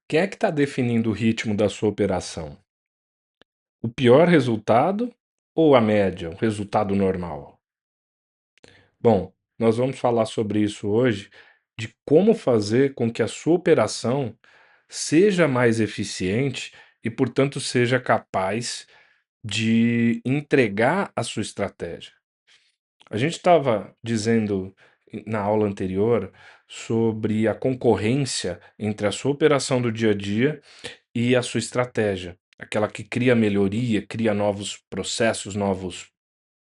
Quem é que está definindo o ritmo da sua operação? O pior resultado ou a média, o resultado normal? Bom, nós vamos falar sobre isso hoje, de como fazer com que a sua operação seja mais eficiente e, portanto, seja capaz de entregar a sua estratégia. A gente estava dizendo na aula anterior sobre a concorrência entre a sua operação do dia a dia e a sua estratégia, aquela que cria melhoria, cria novos processos, novos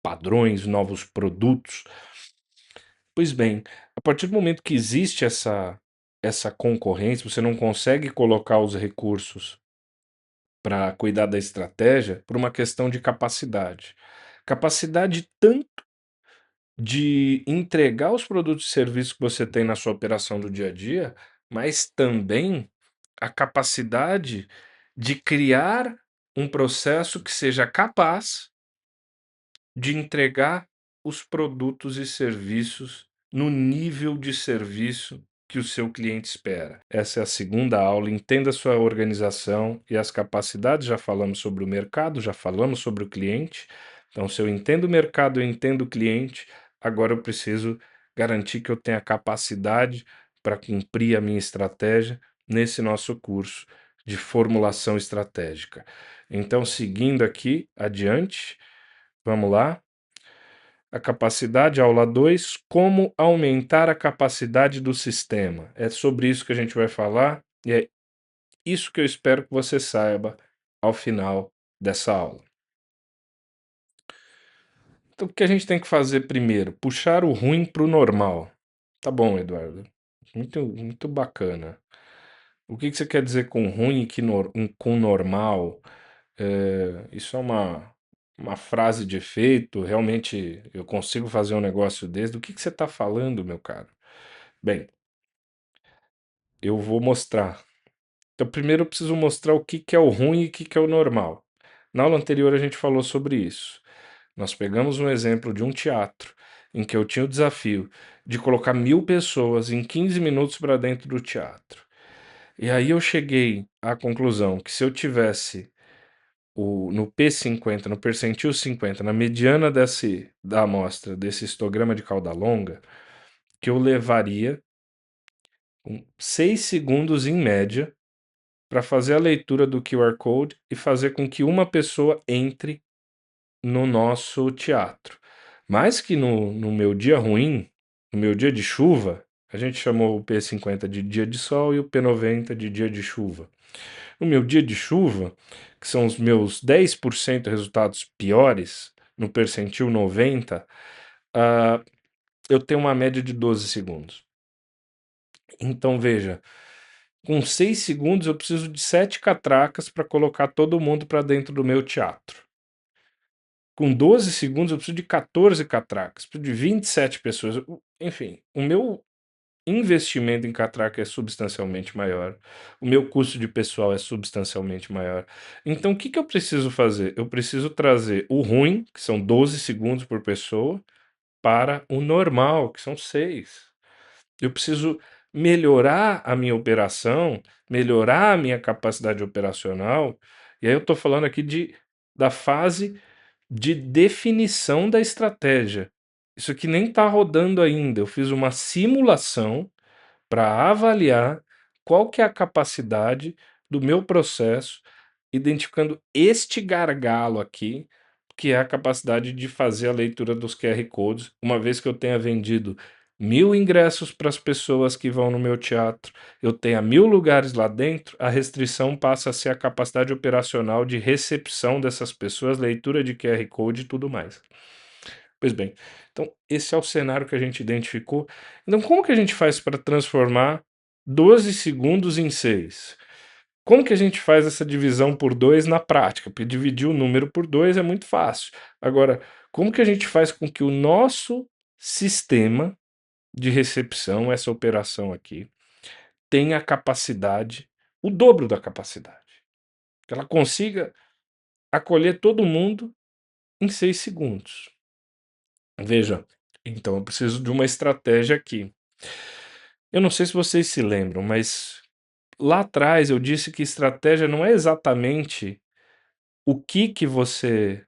padrões, novos produtos. Pois bem, a partir do momento que existe essa concorrência, você não consegue colocar os recursos para cuidar da estratégia por uma questão de capacidade. Capacidade tanto de entregar os produtos e serviços que você tem na sua operação do dia a dia, mas também a capacidade de criar um processo que seja capaz de entregar os produtos e serviços no nível de serviço que o seu cliente espera. Essa é a segunda aula. Entenda a sua organização e as capacidades. Já falamos sobre o mercado, já falamos sobre o cliente. Então, se eu entendo o mercado, eu entendo o cliente, agora eu preciso garantir que eu tenha capacidade para cumprir a minha estratégia nesse nosso curso de formulação estratégica. Então, seguindo aqui adiante, vamos lá. A capacidade, aula 2, como aumentar a capacidade do sistema. É sobre isso que a gente vai falar e é isso que eu espero que você saiba ao final dessa aula. Então, o que a gente tem que fazer primeiro? Puxar o ruim para o normal. Tá bom, Eduardo. Muito bacana. O que você quer dizer com ruim e com normal? Isso é uma frase de efeito? Realmente eu consigo fazer um negócio desse? Do que você está falando, meu caro? Bem, eu vou mostrar. Então, primeiro eu preciso mostrar o que que é o ruim e o que que é o normal. Na aula anterior a gente falou sobre isso. Nós pegamos um exemplo de um teatro em que eu tinha o desafio de colocar 1.000 pessoas em 15 minutos para dentro do teatro. E aí eu cheguei à conclusão que se eu tivesse no P50, no percentil 50, na mediana da amostra desse histograma de cauda longa, que eu levaria 6 segundos em média para fazer a leitura do QR Code e fazer com que uma pessoa entre no nosso teatro. Mas que no meu dia ruim, no meu dia de chuva, a gente chamou o P50 de dia de sol e o P90 de dia de chuva. No meu dia de chuva, que são os meus 10% resultados piores, no percentil 90, ah, eu tenho uma média de 12 segundos. Então veja, com 6 segundos eu preciso de 7 catracas para colocar todo mundo para dentro do meu teatro. Com 12 segundos eu preciso de 14 catracas, preciso de 27 pessoas. Enfim, o meu investimento em catraca é substancialmente maior, o meu custo de pessoal é substancialmente maior. Então o que que eu preciso fazer? Eu preciso trazer o ruim, que são 12 segundos por pessoa, para o normal, que são 6. Eu preciso melhorar a minha operação, melhorar a minha capacidade operacional, e aí eu estou falando aqui da fase de definição da estratégia. Isso aqui nem está rodando ainda. Eu fiz uma simulação para avaliar qual que é a capacidade do meu processo, identificando este gargalo aqui, que é a capacidade de fazer a leitura dos QR codes, uma vez que eu tenha vendido 1.000 ingressos para as pessoas que vão no meu teatro, eu tenha 1.000 lugares lá dentro, a restrição passa a ser a capacidade operacional de recepção dessas pessoas, leitura de QR Code e tudo mais. Pois bem, então esse é o cenário que a gente identificou. Então, como que a gente faz para transformar 12 segundos em 6? Como que a gente faz essa divisão por 2 na prática? Porque dividir o número por 2 é muito fácil. Agora, como que a gente faz com que o nosso sistema de recepção, essa operação aqui, tenha a capacidade, o dobro da capacidade? Que ela consiga acolher todo mundo em 6 segundos. Veja, então eu preciso de uma estratégia aqui. Eu não sei se vocês se lembram, mas lá atrás eu disse que estratégia não é exatamente o que você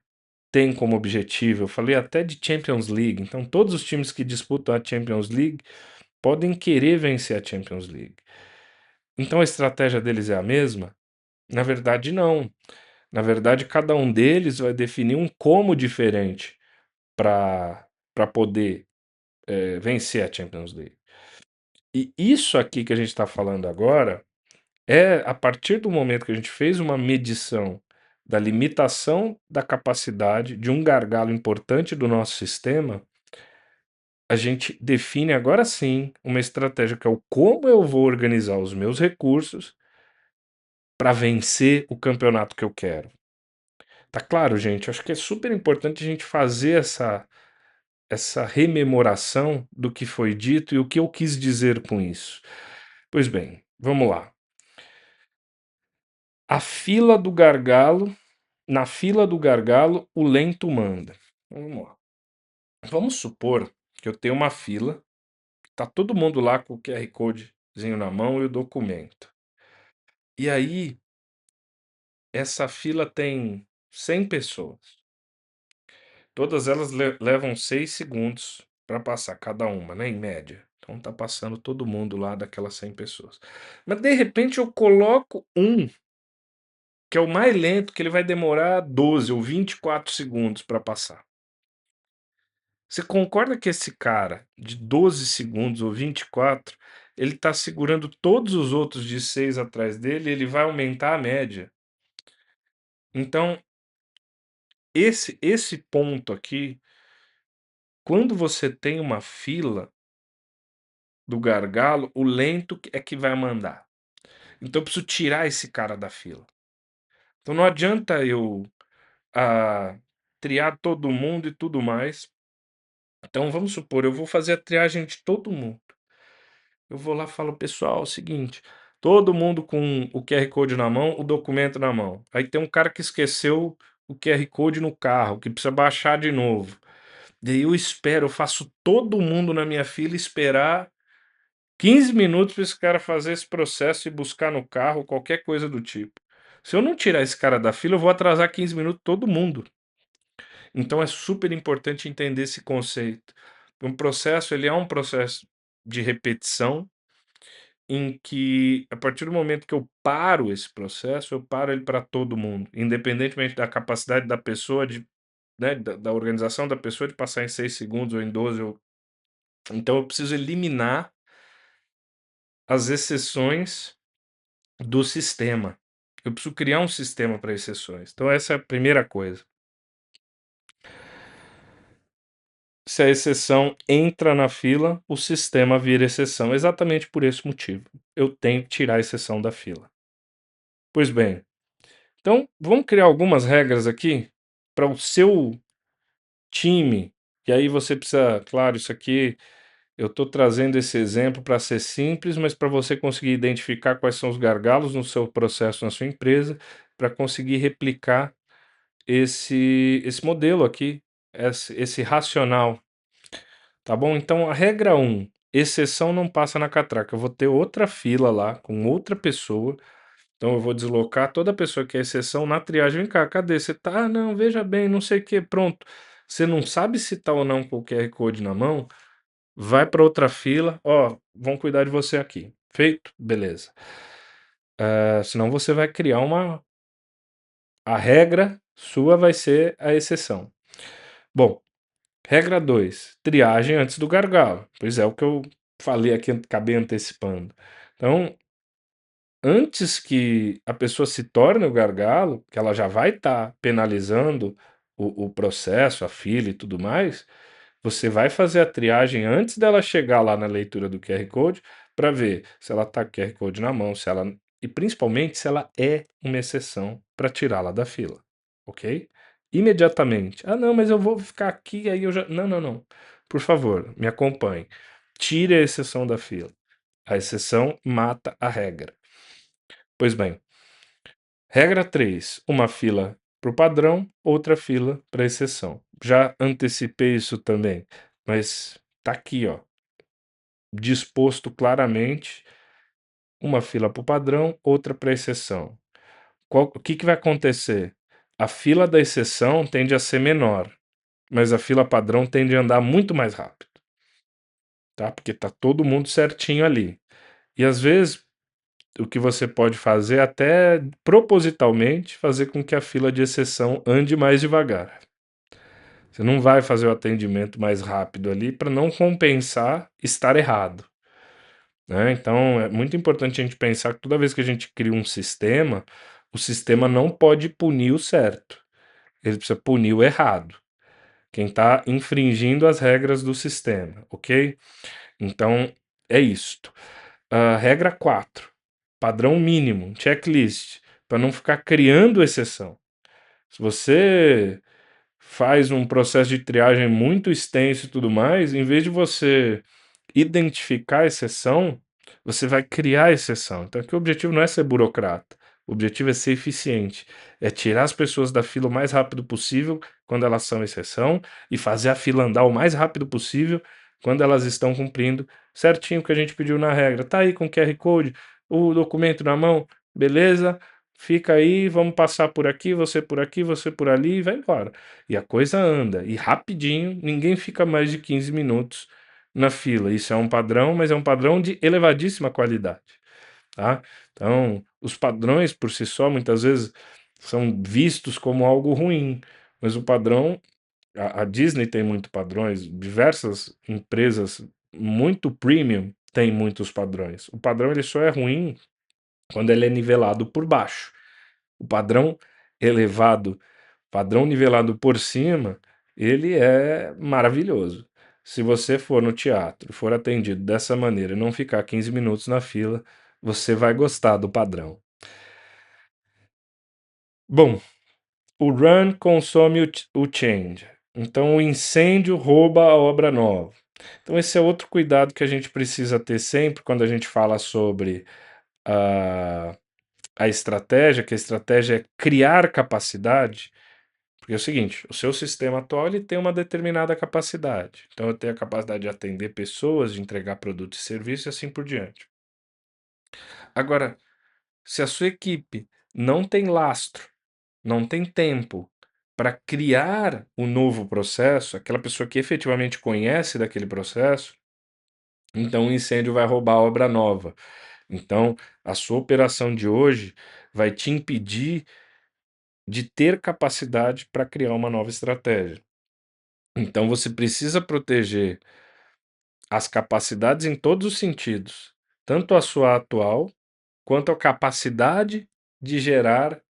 tem como objetivo. Eu falei até de Champions League. Então, todos os times que disputam a Champions League podem querer vencer a Champions League. Então, a estratégia deles é a mesma? Na verdade, não. Na verdade, cada um deles vai definir um como diferente para poder vencer a Champions League. E isso aqui que a gente está falando agora é a partir do momento que a gente fez uma medição da limitação da capacidade de um gargalo importante do nosso sistema, a gente define agora sim uma estratégia que é o como eu vou organizar os meus recursos para vencer o campeonato que eu quero. Tá claro, gente? Acho que é super importante a gente fazer essa rememoração do que foi dito e o que eu quis dizer com isso. Pois bem, vamos lá. A fila do gargalo, na fila do gargalo, o lento manda. Vamos lá. Vamos supor que eu tenho uma fila, tá todo mundo lá com o QR Codezinho na mão e o documento. E aí, essa fila tem 100 pessoas. Todas elas levam 6 segundos para passar, cada uma, né, em média. Então tá passando todo mundo lá daquelas 100 pessoas. Mas de repente eu coloco um, que é o mais lento, que ele vai demorar 12 ou 24 segundos para passar. Você concorda que esse cara de 12 segundos ou 24, ele tá segurando todos os outros de 6 atrás dele, ele vai aumentar a média. Então, esse ponto aqui, quando você tem uma fila do gargalo, o lento é que vai mandar. Então eu preciso tirar esse cara da fila. Então não adianta eu triar todo mundo e tudo mais. Então vamos supor, eu vou fazer a triagem de todo mundo. Eu vou lá e falo, pessoal, é o seguinte, todo mundo com o QR Code na mão, o documento na mão. Aí tem um cara que esqueceu o QR Code no carro, que precisa baixar de novo. Daí eu espero, eu faço todo mundo na minha fila esperar 15 minutos para esse cara fazer esse processo e buscar no carro, qualquer coisa do tipo. Se eu não tirar esse cara da fila, eu vou atrasar 15 minutos todo mundo. Então é super importante entender esse conceito. Um processo, ele é um processo de repetição em que, a partir do momento que eu paro esse processo, eu paro ele para todo mundo, independentemente da capacidade da pessoa de, né, da organização da pessoa de passar em 6 segundos ou em 12. Então eu preciso eliminar as exceções do sistema. Eu preciso criar um sistema para exceções. Então essa é a primeira coisa. Se a exceção entra na fila, o sistema vira exceção, exatamente por esse motivo. Eu tenho que tirar a exceção da fila. Pois bem, então vamos criar algumas regras aqui para o seu time, e aí você precisa, claro, isso aqui eu estou trazendo esse exemplo para ser simples, mas para você conseguir identificar quais são os gargalos no seu processo, na sua empresa, para conseguir replicar esse modelo aqui, esse racional, tá bom? Então a regra um, exceção não passa na catraca. Eu vou ter outra fila lá com outra pessoa, então eu vou deslocar toda pessoa que é exceção na triagem. Vem cá, cadê? Você tá? Ah, não, veja bem, não sei o que, pronto. Você não sabe se tá ou não com o QR Code na mão, vai para outra fila, ó, vão cuidar de você aqui. Feito? Beleza. Senão você vai criar uma. A regra sua vai ser a exceção. Bom, regra 2, triagem antes do gargalo. Pois é, o que eu falei aqui, acabei antecipando. Então, antes que a pessoa se torne o gargalo, que ela já vai estar penalizando o processo, a fila e tudo mais, você vai fazer a triagem antes dela chegar lá na leitura do QR Code para ver se ela está com o QR Code na mão, se ela e principalmente se ela é uma exceção para tirá-la da fila, ok? Imediatamente. Ah, não, mas eu vou ficar aqui, aí eu já. Não, não, não. Por favor, me acompanhe. Tire a exceção da fila. A exceção mata a regra. Pois bem, regra 3: uma fila para o padrão, outra fila para exceção. Já antecipei isso também, mas tá aqui, ó, disposto claramente. uma fila para o padrão, outra para a exceção. O que vai acontecer? A fila da exceção tende a ser menor, mas a fila padrão tende a andar muito mais rápido, tá? Porque tá todo mundo certinho ali. E às vezes o que você pode fazer é até propositalmente fazer com que a fila de exceção ande mais devagar. Você não vai fazer o atendimento mais rápido ali para não compensar estar errado, né? Então é muito importante a gente pensar que toda vez que a gente cria um sistema, o sistema não pode punir o certo, ele precisa punir o errado, quem está infringindo as regras do sistema, ok? Então é isto. Regra 4: padrão mínimo, checklist, para não ficar criando exceção. Se você faz um processo de triagem muito extenso e tudo mais, em vez de você identificar a exceção, você vai criar a exceção. Então aqui o objetivo não é ser burocrata, o objetivo é ser eficiente, é tirar as pessoas da fila o mais rápido possível quando elas são exceção e fazer a fila andar o mais rápido possível quando elas estão cumprindo certinho o que a gente pediu na regra. Tá aí com o QR Code, o documento na mão, beleza? Fica aí, vamos passar por aqui, você por ali e vai embora. E a coisa anda, e rapidinho, ninguém fica mais de 15 minutos na fila. Isso é um padrão, mas é um padrão de elevadíssima qualidade, tá? Então, os padrões por si só muitas vezes são vistos como algo ruim, mas o padrão, a Disney tem muito padrões, diversas empresas muito premium têm muitos padrões. O padrão ele só é ruim quando ele é nivelado por baixo. O padrão elevado, padrão nivelado por cima, ele é maravilhoso. Se você for no teatro, for atendido dessa maneira e não ficar 15 minutos na fila, você vai gostar do padrão. Bom, o run consome o change. Então o incêndio rouba a obra nova. Então esse é outro cuidado que a gente precisa ter sempre quando a gente fala sobre a estratégia, que a estratégia é criar capacidade. Porque é o seguinte, o seu sistema atual ele tem uma determinada capacidade. Então eu tenho a capacidade de atender pessoas, de entregar produtos e serviços e assim por diante. Agora, se a sua equipe não tem lastro, não tem tempo para criar o novo processo, aquela pessoa que efetivamente conhece daquele processo, então o incêndio vai roubar a obra nova. Então, a sua operação de hoje vai te impedir de ter capacidade para criar uma nova estratégia. Então você precisa proteger as capacidades em todos os sentidos, tanto a sua atual, quanto a capacidade de gerar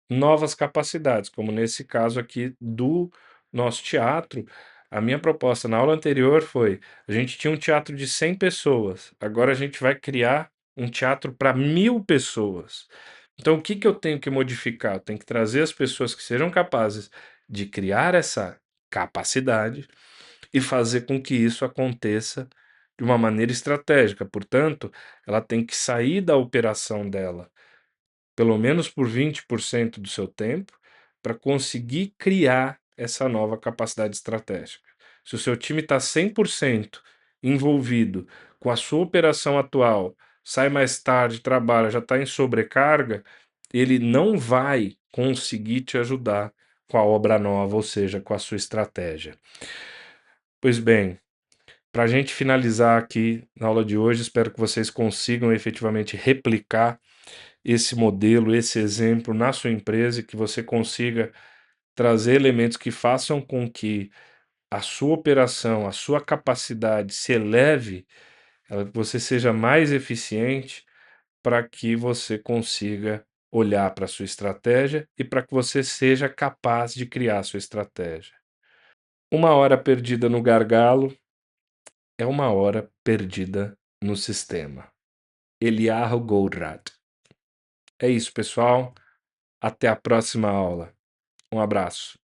novas capacidades, como nesse caso aqui do nosso teatro. A minha proposta na aula anterior foi: a gente tinha um teatro de 100 pessoas, agora a gente vai criar um teatro para 1.000 pessoas. Então, o que que eu tenho que modificar? Eu tenho que trazer as pessoas que sejam capazes de criar essa capacidade e fazer com que isso aconteça de uma maneira estratégica. Portanto, ela tem que sair da operação dela, pelo menos por 20% do seu tempo, para conseguir criar essa nova capacidade estratégica. Se o seu time está 100% envolvido com a sua operação atual, sai mais tarde, trabalha, já está em sobrecarga, ele não vai conseguir te ajudar com a obra nova, ou seja, com a sua estratégia. Pois bem, para a gente finalizar aqui na aula de hoje, espero que vocês consigam efetivamente replicar esse modelo, esse exemplo na sua empresa e que você consiga trazer elementos que façam com que a sua operação, a sua capacidade se eleve, que você seja mais eficiente para que você consiga olhar para a sua estratégia e para que você seja capaz de criar a sua estratégia. Uma hora perdida no gargalo é uma hora perdida no sistema. Eliyahu Goldratt. É isso, pessoal. Até a próxima aula. Um abraço.